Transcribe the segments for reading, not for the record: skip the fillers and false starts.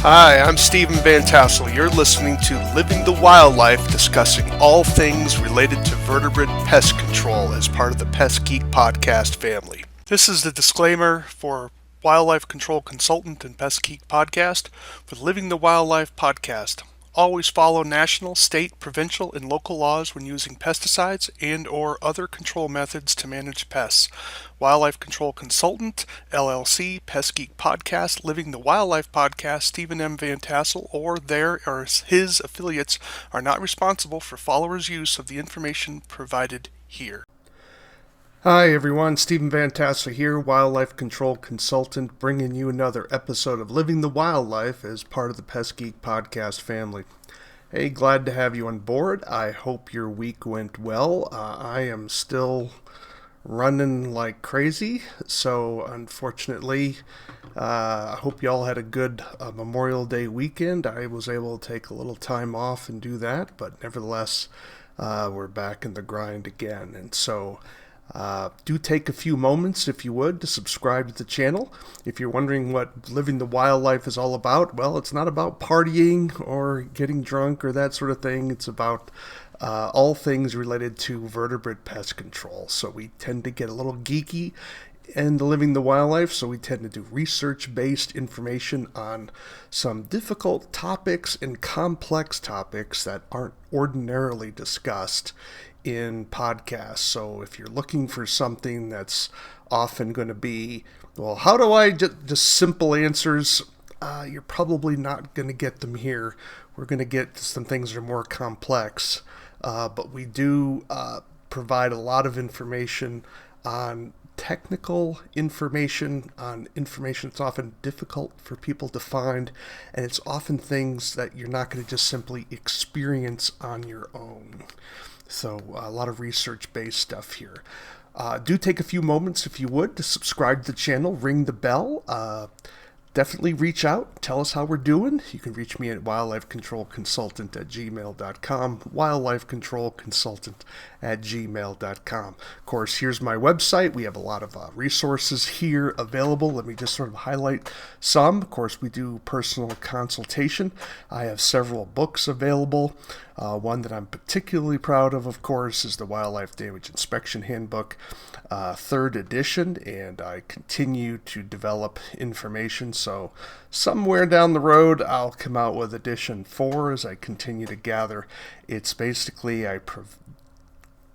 Hi, I'm Stephen Vantassel. You're listening to Living the Wildlife, discussing all things related to vertebrate pest control as part of the Pest Geek Podcast family. This is the disclaimer for Wildlife Control Consultant and Pest Geek Podcast for the Living the Wildlife podcast. Always follow national, state, provincial, and local laws when using pesticides and or other control methods to manage pests. Wildlife Control Consultant, LLC, Pest Geek Podcast, Living the Wildlife Podcast, Stephen M. Vantassel, or their or his affiliates are not responsible for followers' use of the information provided here. Hi everyone, Stephen Vantassel here, Wildlife Control Consultant, bringing you another episode of Living the Wildlife as part of the Pest Geek Podcast family. Hey, glad to have you on board. I hope your week went well. I am still running like crazy, so unfortunately, I hope y'all had a good Memorial Day weekend. I was able to take a little time off and do that, but nevertheless, we're back in the grind again, and so do take a few moments, if you would, to subscribe to the channel. If you're wondering what Living the Wildlife is all about, well, it's not about partying or getting drunk or that sort of thing. It's about all things related to vertebrate pest control. So we tend to get a little geeky in Living the Wildlife, so we tend to do research-based information on some difficult topics and complex topics that aren't ordinarily discussed in podcasts. So if you're looking for something that's often going to be, well, how do I just simple answers, you're probably not going to get them here. We're going to get some things that are more complex, but we do provide a lot of information on technical information, on information that's often difficult for people to find, and it's often things that you're not going to just simply experience on your own. So a lot of research-based stuff here. Do take a few moments, if you would, to subscribe to the channel, ring the bell. Definitely reach out, tell us how we're doing. You can reach me at wildlifecontrolconsultant@gmail.com, wildlifecontrolconsultant@gmail.com. Of course, here's my website. We have a lot of resources here available. Let me just sort of highlight some. Of course, we do personal consultation. I have several books available. One that I'm particularly proud of course, is the Wildlife Damage Inspection Handbook, 3rd edition, and I continue to develop information, so somewhere down the road I'll come out with edition 4 as I continue to gather. It's basically, I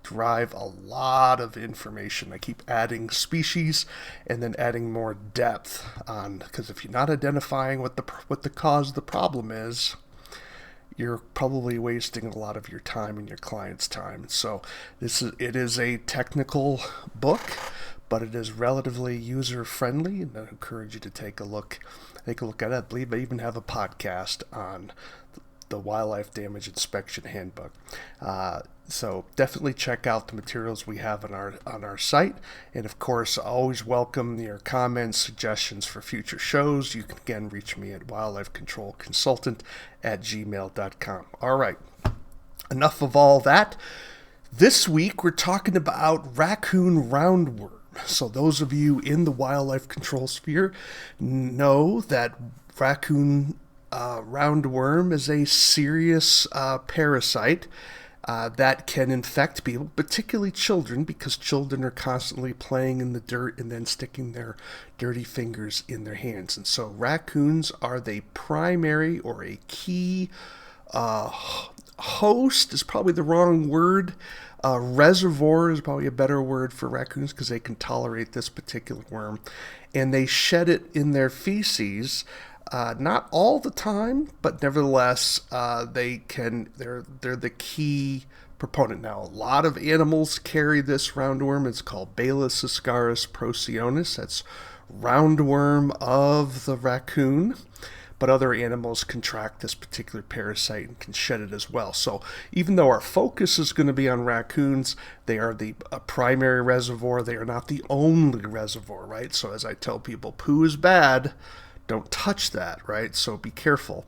derive a lot of information. I keep adding species and then adding more depth on, because if you're not identifying what the cause of the problem is, you're probably wasting a lot of your time and your client's time. So it is a technical book, but it is relatively user-friendly, and I encourage you to take a look at it. I believe I even have a podcast on the Wildlife Damage Inspection Handbook. So definitely check out the materials we have on our site. And of course, I always welcome your comments, suggestions for future shows. You can again reach me at wildlifecontrolconsultant@gmail.com. All right, enough of all that. This week we're talking about raccoon roundworm. So those of you in the wildlife control sphere know that raccoon roundworm is a serious parasite that can infect people, particularly children, because children are constantly playing in the dirt and then sticking their dirty fingers in their hands. And so raccoons are the primary or a key host is probably the wrong word. Reservoir is probably a better word for raccoons because they can tolerate this particular worm, and they shed it in their feces. Not all the time, but nevertheless, they're the key proponent. Now, a lot of animals carry this roundworm. It's called Baylisascaris procyonis. That's roundworm of the raccoon. But other animals contract this particular parasite and can shed it as well. So even though our focus is going to be on raccoons, they are a primary reservoir. They are not the only reservoir, right? So as I tell people, poo is bad. Don't touch that, right? So be careful.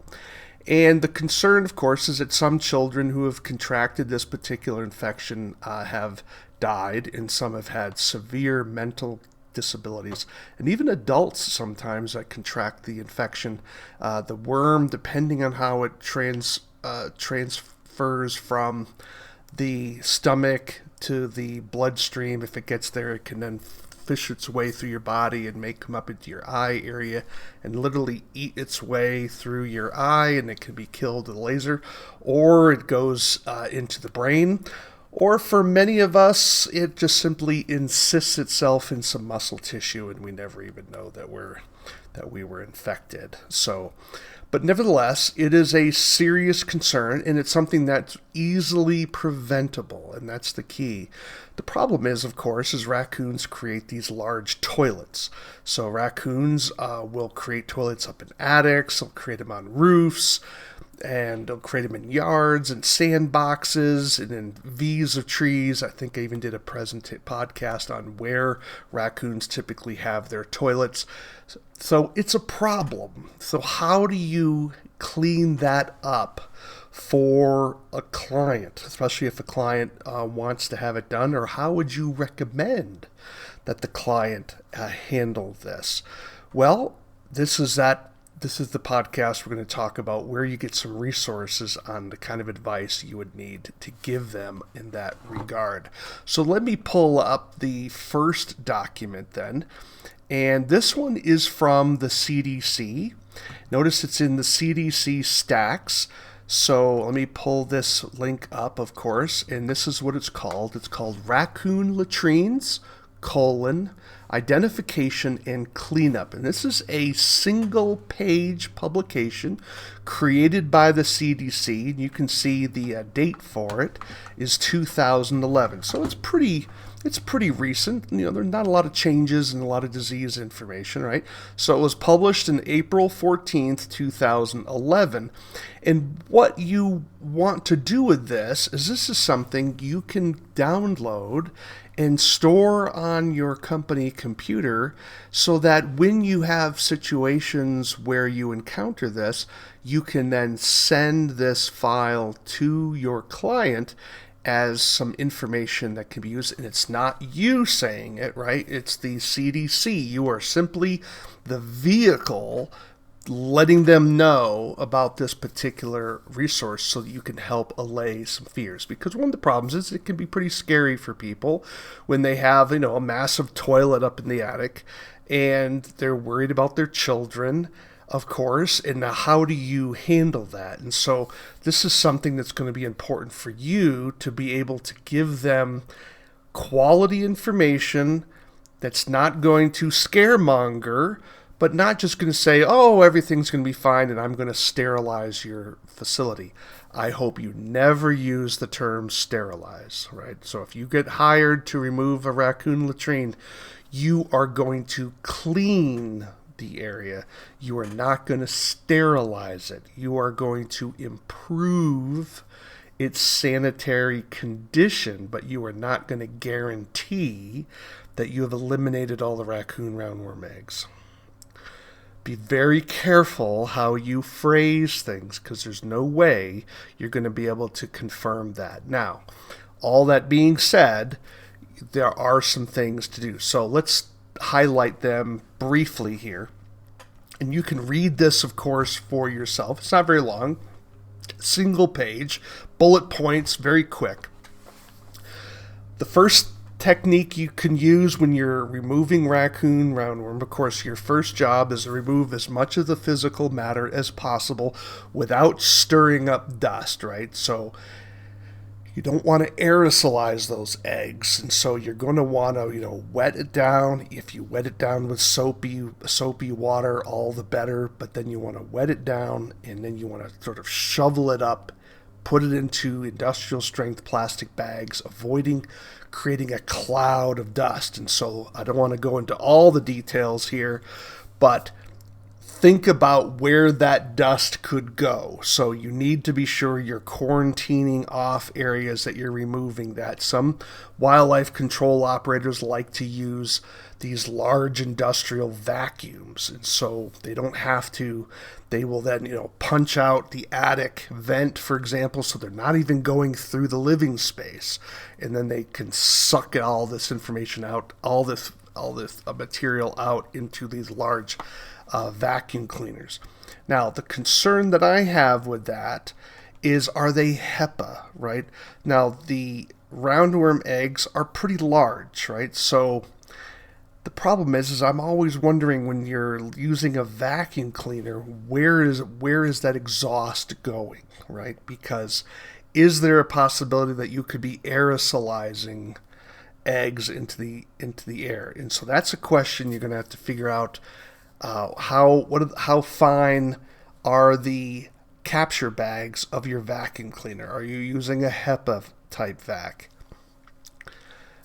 And the concern, of course, is that some children who have contracted this particular infection have died, and some have had severe mental disabilities, and even adults sometimes that contract the infection. The worm, depending on how it transfers from the stomach to the bloodstream, if it gets there, it can then fish its way through your body and may come up into your eye area and literally eat its way through your eye, and it can be killed with a laser, or it goes into the brain. Or for many of us, it just simply insists itself in some muscle tissue, and we never even know that we were infected. But nevertheless, it is a serious concern, and it's something that's easily preventable, and that's the key. The problem is, of course, is raccoons create these large toilets. So raccoons will create toilets up in attics, they'll create them on roofs, and they'll create them in yards and sandboxes and in V's of trees. I think I even did a podcast on where raccoons typically have their toilets. So it's a problem. So how do you clean that up for a client, especially if a client wants to have it done? Or how would you recommend that the client handle this? Well, this is the podcast we're going to talk about where you get some resources on the kind of advice you would need to give them in that regard. So let me pull up the first document then. And this one is from the CDC. Notice it's in the CDC stacks. So let me pull this link up, of course, and this is what it's called. It's called Raccoon Latrines, Identification and Cleanup. And this is a single-page publication created by the CDC. And you can see the date for it is 2011. So it's pretty recent. There's not a lot of changes and a lot of disease information, right? So it was published in April 14th, 2011. And what you want to do with this is something you can download and store on your company computer so that when you have situations where you encounter this, you can then send this file to your client as some information that can be used. And it's not you saying it, right? It's the CDC. You are simply the vehicle letting them know about this particular resource so that you can help allay some fears. Because one of the problems is it can be pretty scary for people when they have, a massive toilet up in the attic and they're worried about their children, of course, and now how do you handle that? And so this is something that's going to be important for you to be able to give them quality information that's not going to scaremonger, but not just going to say, oh, everything's going to be fine and I'm going to sterilize your facility. I hope you never use the term sterilize, right? So if you get hired to remove a raccoon latrine, you are going to clean the area. You are not going to sterilize it. You are going to improve its sanitary condition, but you are not going to guarantee that you have eliminated all the raccoon roundworm eggs. Be very careful how you phrase things because there's no way you're going to be able to confirm that. Now, all that being said, there are some things to do. So let's highlight them briefly here. And you can read this, of course, for yourself. It's not very long. Single page, bullet points, very quick. The first technique you can use when you're removing raccoon roundworm, of course, your first job is to remove as much of the physical matter as possible without stirring up dust, right? So you don't want to aerosolize those eggs, and so you're going to want to, wet it down. If you wet it down with soapy water, all the better, but then you want to wet it down, and then you want to sort of shovel it up, put it into industrial strength plastic bags, avoiding creating a cloud of dust. And so I don't want to go into all the details here, but think about where that dust could go. So you need to be sure you're quarantining off areas that you're removing that. Some wildlife control operators like to use these large industrial vacuums, and so they don't have to. They will then, punch out the attic vent, for example, so they're not even going through the living space. And then they can suck all this information out, all this this material out into these large vacuum cleaners. Now, the concern that I have with that is, are they HEPA, right? Now, the roundworm eggs are pretty large, right? So the problem is I'm always wondering, when you're using a vacuum cleaner, where is that exhaust going, right? Because is there a possibility that you could be aerosolizing eggs into the air? And so that's a question you're going to have to figure out. How fine are the capture bags of your vacuum cleaner? Are you using a HEPA type vac?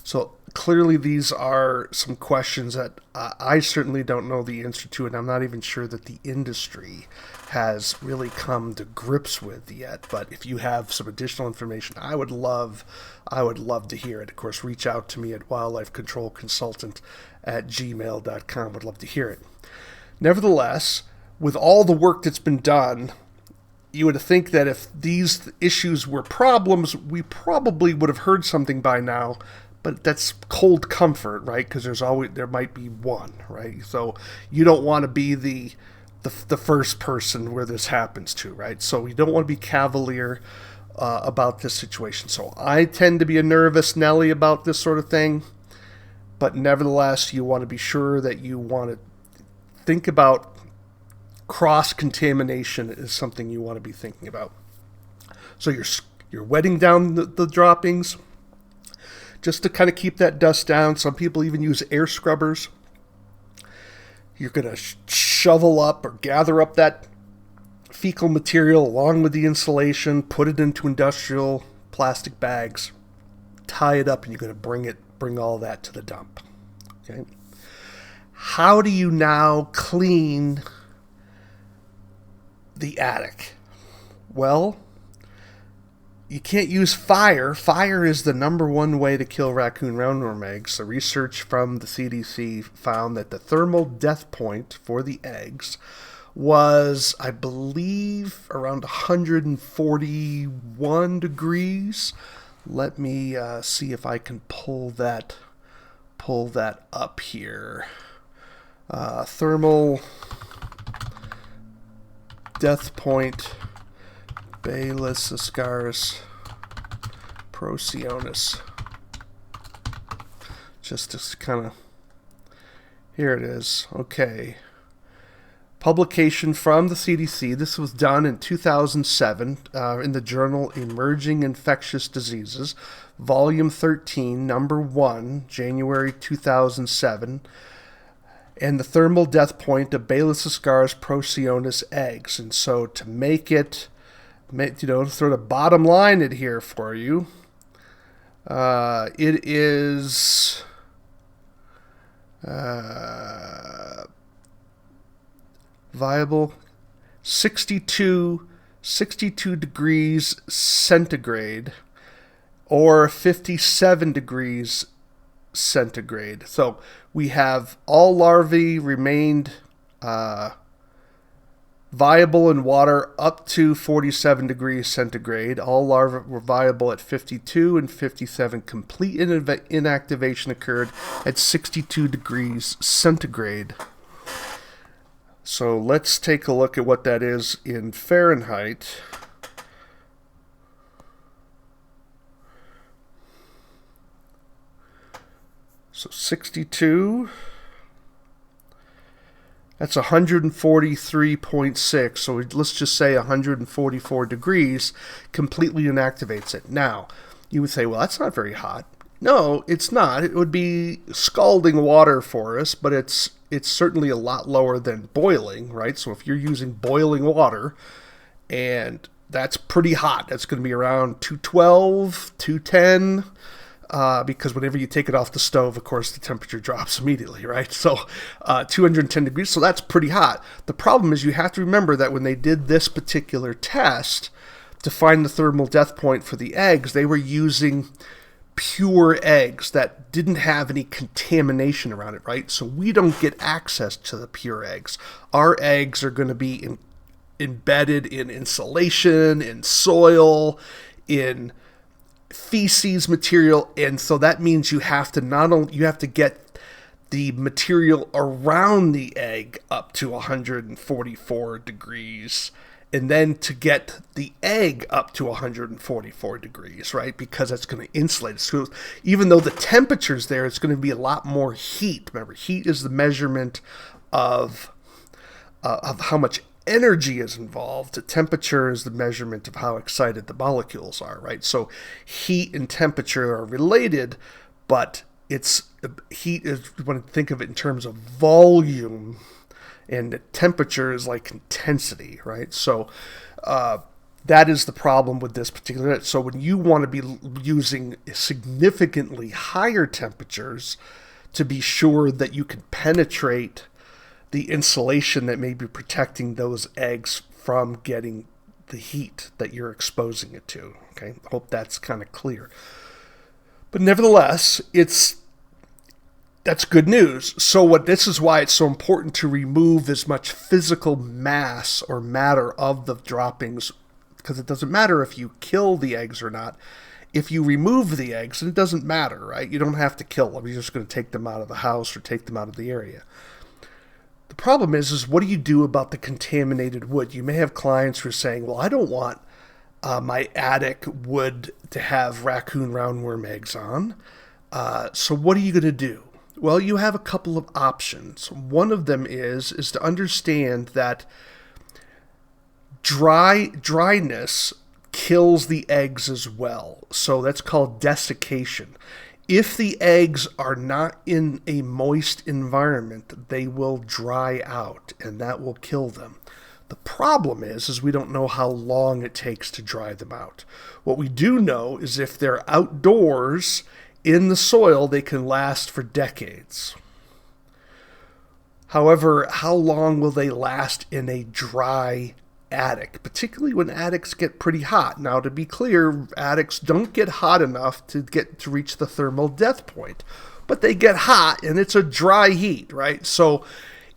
So clearly these are some questions that I certainly don't know the answer to, and I'm not even sure that the industry has really come to grips with yet. But if you have some additional information, I would love to hear it. Of course, reach out to me at wildlifecontrolconsultant@gmail.com. Would love to hear it. Nevertheless, with all the work that's been done, you would think that if these issues were problems, we probably would have heard something by now. But that's cold comfort, right? Because there might be one, right? So you don't want to be the first person where this happens to, right? So you don't want to be cavalier about this situation. So I tend to be a nervous Nelly about this sort of thing, but nevertheless, you want to be sure that you want to think about cross-contamination is something you want to be thinking about. So you're wetting down the droppings just to kind of keep that dust down. Some people even use air scrubbers. You're going to shovel up or gather up that fecal material along with the insulation, put it into industrial plastic bags, tie it up, and you're going to bring all that to the dump. Okay. How do you now clean the attic? Well, you can't use fire. Fire is the number one way to kill raccoon roundworm eggs. The research from the CDC found that the thermal death point for the eggs was, I believe, around 141 degrees. Let me see if I can pull that up here. Thermal death point, Baylisascaris, Procyonis. Just to kind of, here it is. Okay. Publication from the CDC. This was done in 2007 in the journal Emerging Infectious Diseases, Volume 13, Number 1, January 2007. And the thermal death point of Baylisascaris procyonis eggs. And so to make it, sort of bottom line it here for you, it is viable 62 degrees centigrade or 57 degrees centigrade. So we have all larvae remained viable in water up to 47 degrees centigrade. All larvae were viable at 52 and 57. Complete inactivation occurred at 62 degrees centigrade. So let's take a look at what that is in Fahrenheit. So 62, that's 143.6. So let's just say 144 degrees completely inactivates it. Now, you would say, well, that's not very hot. No, it's not. It would be scalding water for us, but it's certainly a lot lower than boiling, right? So if you're using boiling water, and that's pretty hot, that's going to be around 212, 210, because whenever you take it off the stove, of course, the temperature drops immediately, right? So 210 degrees, so that's pretty hot. The problem is you have to remember that when they did this particular test to find the thermal death point for the eggs, they were using pure eggs that didn't have any contamination around it, right? So we don't get access to the pure eggs. Our eggs are going to be embedded in insulation, in soil, in feces material, and so that means you have to get the material around the egg up to 144 degrees, and then to get the egg up to 144 degrees, right? Because that's going to insulate it. So even though the temperature's there, it's going to be a lot more heat. Remember, heat is the measurement of how much energy is involved. The temperature is the measurement of how excited the molecules are, right? So heat and temperature are related, but heat is, you want to think of it in terms of volume, and temperature is like intensity, right? So that is the problem with this particular. So when you want to be using significantly higher temperatures to be sure that you can penetrate the insulation that may be protecting those eggs from getting the heat that you're exposing it to, okay? I hope that's kind of clear. But nevertheless, that's good news. So this is why it's so important to remove as much physical mass or matter of the droppings, because it doesn't matter if you kill the eggs or not. If you remove the eggs, it doesn't matter, right? You don't have to kill them. You're just going to take them out of the house or take them out of the area. The problem is what do you do about the contaminated wood? You may have clients who are saying, well, I don't want my attic wood to have raccoon roundworm eggs on. So what are you going to do? Well, you have a couple of options. One of them is to understand that dryness kills the eggs as well. So that's called desiccation. If the eggs are not in a moist environment, they will dry out, and that will kill them. The problem is we don't know how long it takes to dry them out. What we do know is if they're outdoors in the soil, they can last for decades. However, how long will they last in a dry attic, particularly when attics get pretty hot? Now, to be clear, attics don't get hot enough to reach the thermal death point, but they get hot, and it's a dry heat, right? So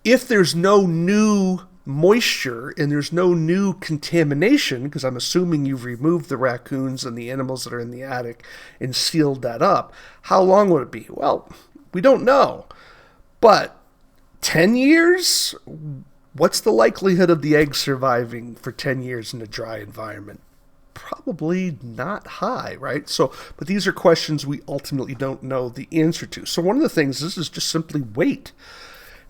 if there's no new moisture and there's no new contamination, because I'm assuming you've removed the raccoons and the animals that are in the attic and sealed that up, how long would it be? Well, we don't know. But 10 years? What's the likelihood of the egg surviving for 10 years in a dry environment? Probably not high, right? So, but these are questions we ultimately don't know the answer to. So one of the things is just simply wait.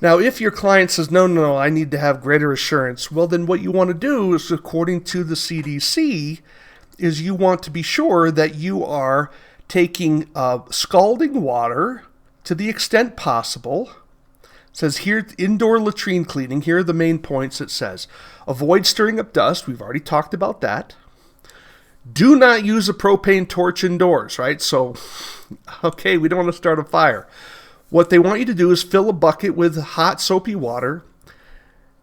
Now, if your client says, no, I need to have greater assurance, well, then what you want to do is, according to the CDC, is you want to be sure that you are taking scalding water to the extent possible. It says here, indoor latrine cleaning. Here are the main points it says. Avoid stirring up dust. We've already talked about that. Do not use a propane torch indoors, right? So, okay, we don't want to start a fire. What they want you to do is fill a bucket with hot soapy water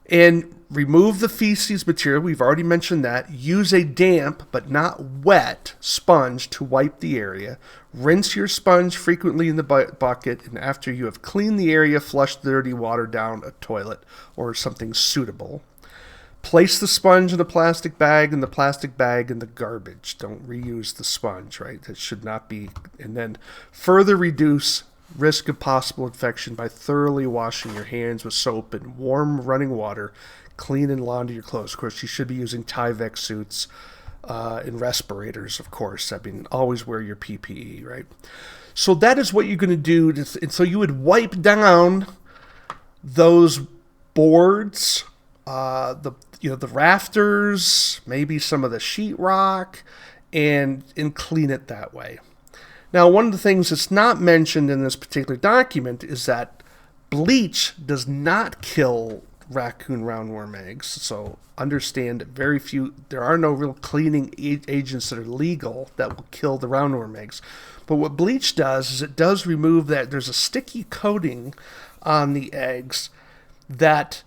and remove the feces material. We've already mentioned that. Use a damp but not wet sponge to wipe the area. Rinse your sponge frequently in the bucket, and after you have cleaned the area, flush the dirty water down a toilet or something suitable. Place the sponge in a plastic bag and the plastic bag in the garbage. Don't reuse the sponge, right? That should not be. And then further reduce risk of possible infection by thoroughly washing your hands with soap and warm running water. Clean and launder your clothes. Of course, you should be using Tyvek suits and respirators, of course. I mean, always wear your PPE, right? So that is what you're going to do. And so you would wipe down those boards, the rafters, maybe some of the sheetrock, and clean it that way. Now, one of the things that's not mentioned in this particular document is that bleach does not kill raccoon roundworm eggs. So understand that there are no real cleaning agents that are legal that will kill the roundworm eggs. But what bleach does is it does remove that. There's a sticky coating on the eggs that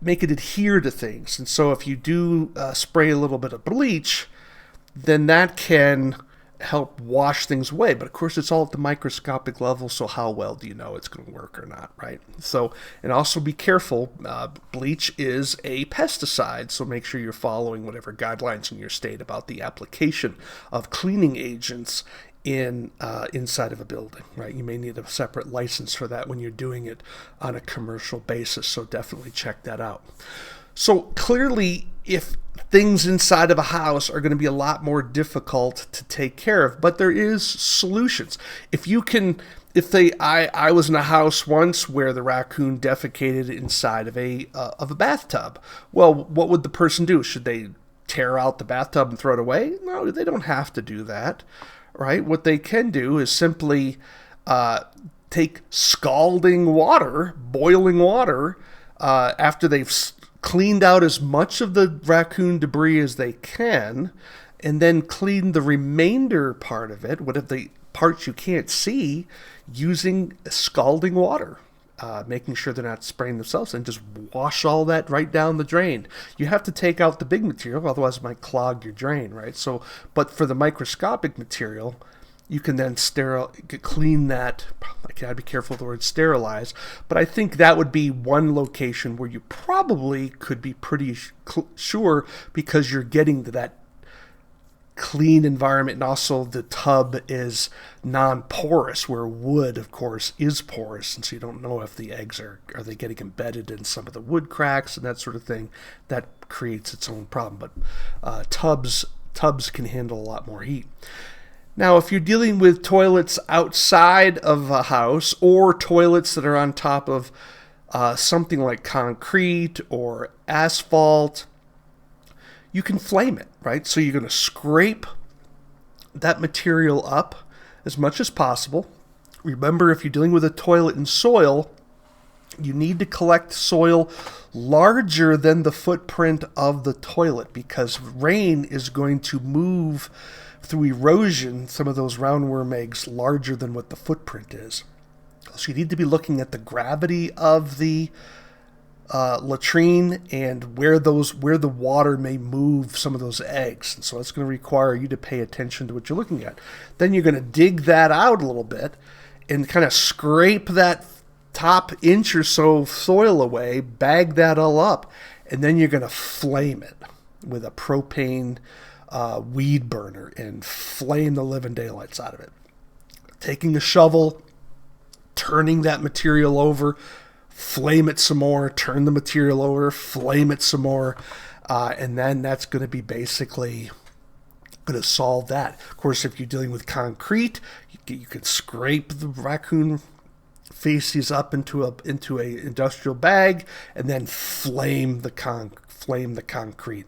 make it adhere to things. And so if you do spray a little bit of bleach, then that can help wash things away. But of course, it's all at the microscopic level, so how well do you know it's going to work or not, right? So, and also be careful, bleach is a pesticide, so make sure you're following whatever guidelines in your state about the application of cleaning agents inside of a building, right? You may need a separate license for that when you're doing it on a commercial basis, so definitely check that out. So clearly, if things inside of a house are going to be a lot more difficult to take care of, but there is solutions. I was in a house once where the raccoon defecated inside of a bathtub. Well, what would the person do? Should they tear out the bathtub and throw it away? No, they don't have to do that, right? What they can do is simply take scalding water, boiling water, after they've cleaned out as much of the raccoon debris as they can, and then clean the remainder part of it, what if the parts you can't see, using scalding water, making sure they're not spraying themselves, and just wash all that right down the drain. You have to take out the big material, otherwise it might clog your drain, right? So, but for the microscopic material, you can then clean that. I gotta be careful with the word sterilize, but I think that would be one location where you probably could be pretty sure, because you're getting to that clean environment, and also the tub is non-porous, where wood, of course, is porous, and so you don't know if the eggs are they getting embedded in some of the wood cracks and that sort of thing. That creates its own problem, but tubs can handle a lot more heat. Now, if you're dealing with toilets outside of a house, or toilets that are on top of something like concrete or asphalt, you can flame it, right? So you're going to scrape that material up as much as possible. Remember, if you're dealing with a toilet in soil, you need to collect soil larger than the footprint of the toilet, because rain is going to move through erosion some of those roundworm eggs larger than what the footprint is. So you need to be looking at the gravity of the latrine and where the water may move some of those eggs. And so it's going to require you to pay attention to what you're looking at. Then you're going to dig that out a little bit and kind of scrape that top inch or so of soil away, bag that all up, and then you're going to flame it with a propane weed burner and flame the living daylights out of it. Taking a shovel, turning that material over, flame it some more, turn the material over, flame it some more, and then that's going to be basically going to solve that. Of course, if you're dealing with concrete, you can scrape the raccoon feces up into a industrial bag and then flame the concrete,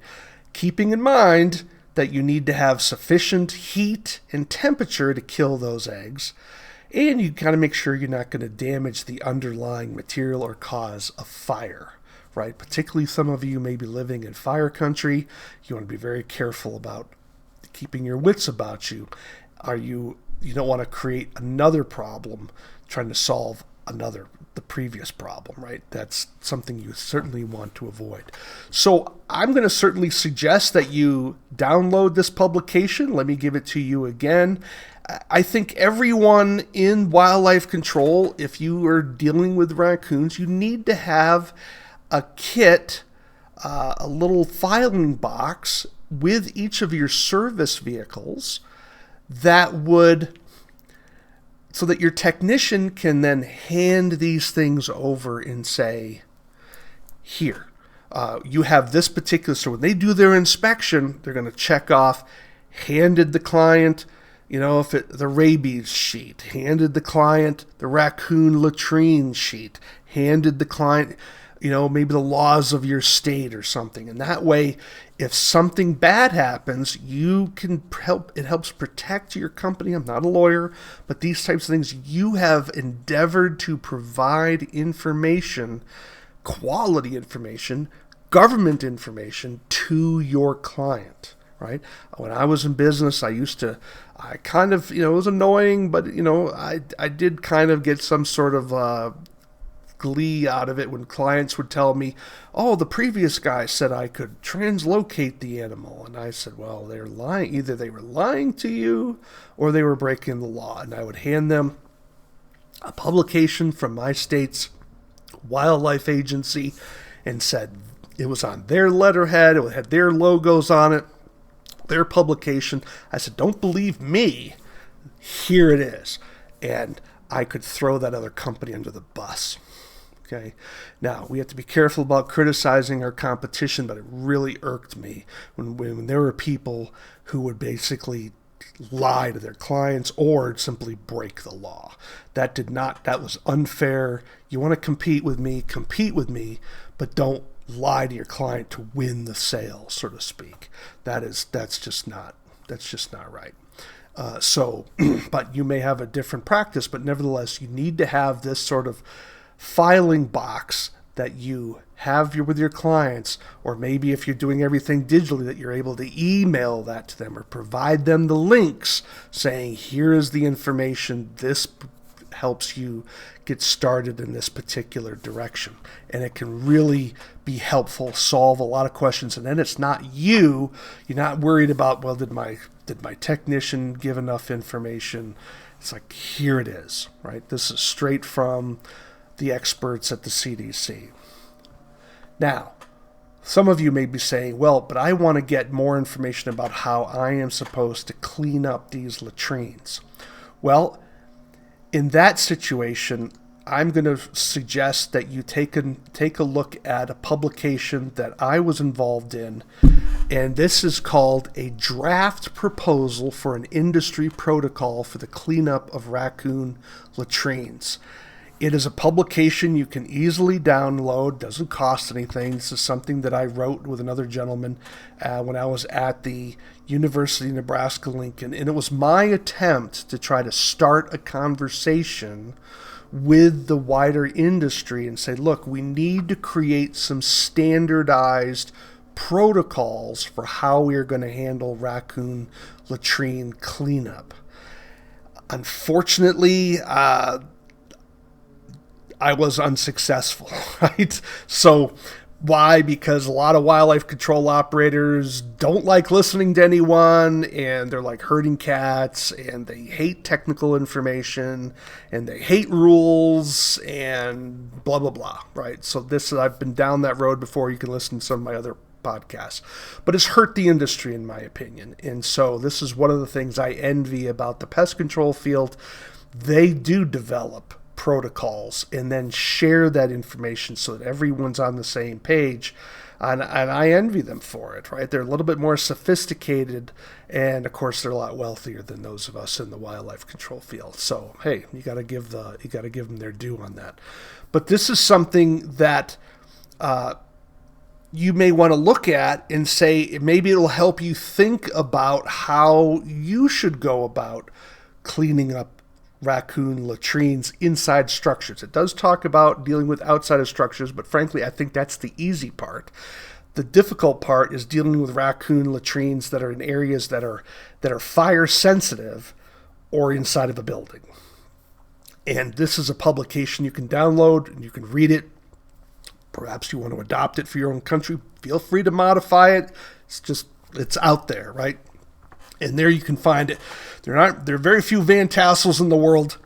keeping in mind that you need to have sufficient heat and temperature to kill those eggs. And you got to make sure you're not going to damage the underlying material or cause a fire, right? Particularly some of you may be living in fire country. You want to be very careful about keeping your wits about you. You don't want to create another problem trying to solve the previous problem, right? That's something you certainly want to avoid. So I'm going to certainly suggest that you download this publication. Let me give it to you again. I think everyone in wildlife control, if you are dealing with raccoons, you need to have a kit, a little filing box with each of your service vehicles so that your technician can then hand these things over and say, here, you have this particular, so when they do their inspection, they're going to check off, handed the client, the rabies sheet, handed the client the raccoon latrine sheet, handed the client, maybe the laws of your state or something. And that way, if something bad happens, you can help. It helps protect your company. I'm not a lawyer, but these types of things, you have endeavored to provide information, quality information, government information to your client, right? When I was in business, it was annoying, but, I did kind of get some sort of glee out of it when clients would tell me, oh, the previous guy said I could translocate the animal. And I said, well, they're lying. Either they were lying to you or they were breaking the law. And I would hand them a publication from my state's wildlife agency and said it was on their letterhead. It had their logos on it, their publication. I said, don't believe me. here it is. And I could throw that other company under the bus. Okay. Now, we have to be careful about criticizing our competition, but it really irked me when there were people who would basically lie to their clients or simply break the law. That was unfair. You want to compete with me, but don't lie to your client to win the sale, so to speak. That's just not right. But you may have a different practice, but nevertheless, you need to have this sort of filing box that you have with your clients, or maybe if you're doing everything digitally, that you're able to email that to them or provide them the links saying, here is the information. This helps you get started in this particular direction. And it can really be helpful, solve a lot of questions. And then it's not you're not worried about, well, did my technician give enough information? It's like, here it is, right? This is straight from the experts at the CDC. Now, some of you may be saying, well, but I want to get more information about how I am supposed to clean up these latrines. Well, in that situation, I'm going to suggest that you take a look at a publication that I was involved in, and this is called A Draft Proposal for an Industry Protocol for the Cleanup of Raccoon Latrines. It is a publication you can easily download, doesn't cost anything. This is something that I wrote with another gentleman when I was at the University of Nebraska-Lincoln, and it was my attempt to try to start a conversation with the wider industry and say, look, we need to create some standardized protocols for how we are going to handle raccoon latrine cleanup. Unfortunately, I was unsuccessful, right? So why? Because a lot of wildlife control operators don't like listening to anyone, and they're like herding cats, and they hate technical information, and they hate rules, and blah, blah, blah, right? So I've been down that road before. You can listen to some of my other podcasts. But it's hurt the industry, in my opinion. And so this is one of the things I envy about the pest control field. They do develop protocols and then share that information so that everyone's on the same page, and I envy them for it, right? They're a little bit more sophisticated, and of course they're a lot wealthier than those of us in the wildlife control field. So hey, you got to give them their due on that. But this is something that you may want to look at and say maybe it'll help you think about how you should go about cleaning up raccoon latrines inside structures. It does talk about dealing with outside of structures, but frankly, I think that's the easy part. The difficult part is dealing with raccoon latrines that are in areas that are fire sensitive or inside of a building. And this is a publication you can download and you can read it. Perhaps you want to adopt it for your own country. Feel free to modify it. It's out there, right? And there you can find it. There are very few Vantassels in the world.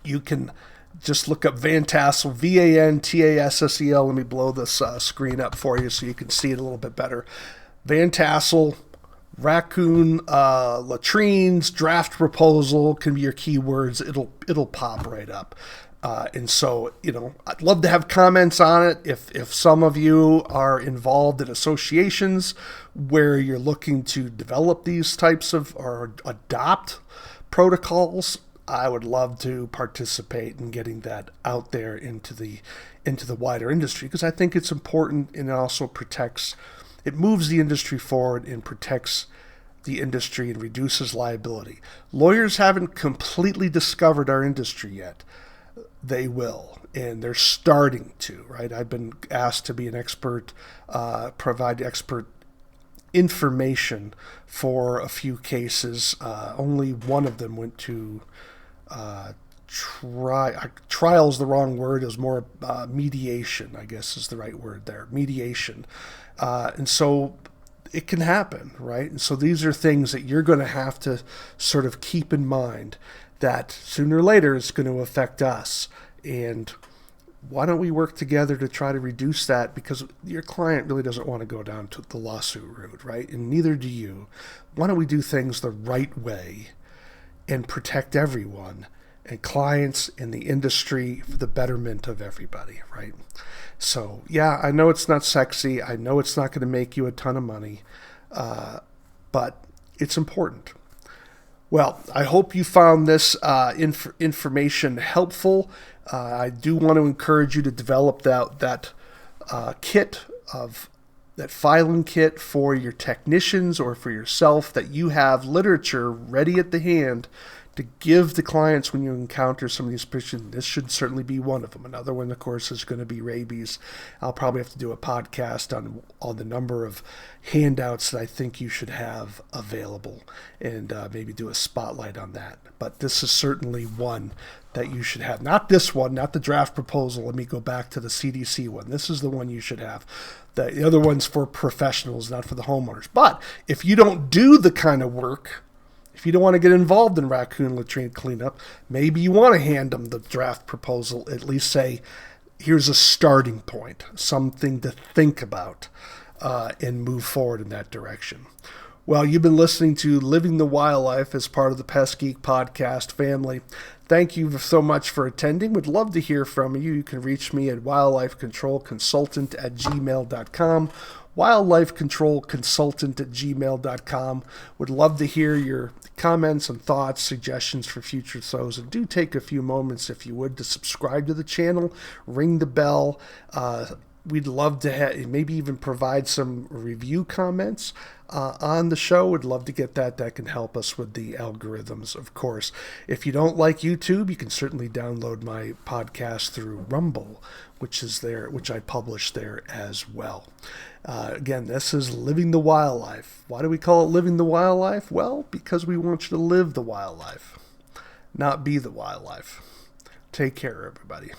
You can just look up Vantassel, Vantassel. Let me blow this screen up for you so you can see it a little bit better. Vantassel, raccoon latrines, draft proposal can be your keywords. It'll pop right up. And so, I'd love to have comments on it. If some of you are involved in associations where you're looking to develop these types of or adopt protocols, I would love to participate in getting that out there into the wider industry, because I think it's important, and it also it moves the industry forward and protects the industry and reduces liability. Lawyers haven't completely discovered our industry yet. They will, and they're starting to, right? I've been asked to be an expert, provide expert information for a few cases. Only one of them went to trial is the wrong word. It was more mediation, I guess is the right word there, mediation. And so it can happen, right? And so these are things that you're going to have to sort of keep in mind, that sooner or later it's going to affect us. And why don't we work together to try to reduce that? Because your client really doesn't want to go down to the lawsuit route, right? And neither do you. Why don't we do things the right way and protect everyone and clients in the industry for the betterment of everybody, right? So, yeah, I know it's not sexy. I know it's not going to make you a ton of money, but it's important. Well, I hope you found this information helpful. I do want to encourage you to develop that kit of that filing kit for your technicians or for yourself, that you have literature ready at the hand to give the clients when you encounter some of these patients. This should certainly be one of them. Another one, of course, is going to be rabies. I'll probably have to do a podcast on the number of handouts that I think you should have available, and maybe do a spotlight on that. But this is certainly one that you should have. Not this one, not the draft proposal. Let me go back to the CDC one. This is the one you should have. The other one's for professionals, not for the homeowners. But if you don't do the kind of work, if you don't want to get involved in raccoon latrine cleanup, maybe you want to hand them the draft proposal, at least say, here's a starting point, something to think about, and move forward in that direction. Well, you've been listening to Living the Wildlife as part of the Pest Geek Podcast family. Thank you so much for attending. Would love to hear from you. You can reach me at wildlifecontrolconsultant@gmail.com. wildlifecontrolconsultant@gmail.com. Would love to hear your comments and thoughts, suggestions for future shows. And do take a few moments, if you would, to subscribe to the channel, ring the bell. We'd love to maybe even provide some review comments on the show. Would love to get that. That can help us with the algorithms, of course. If you don't like YouTube, you can certainly download my podcast through Rumble, which I publish there as well. Again, this is Living the Wildlife. Why do we call it Living the Wildlife? Well, because we want you to live the wildlife, not be the wildlife. Take care, everybody.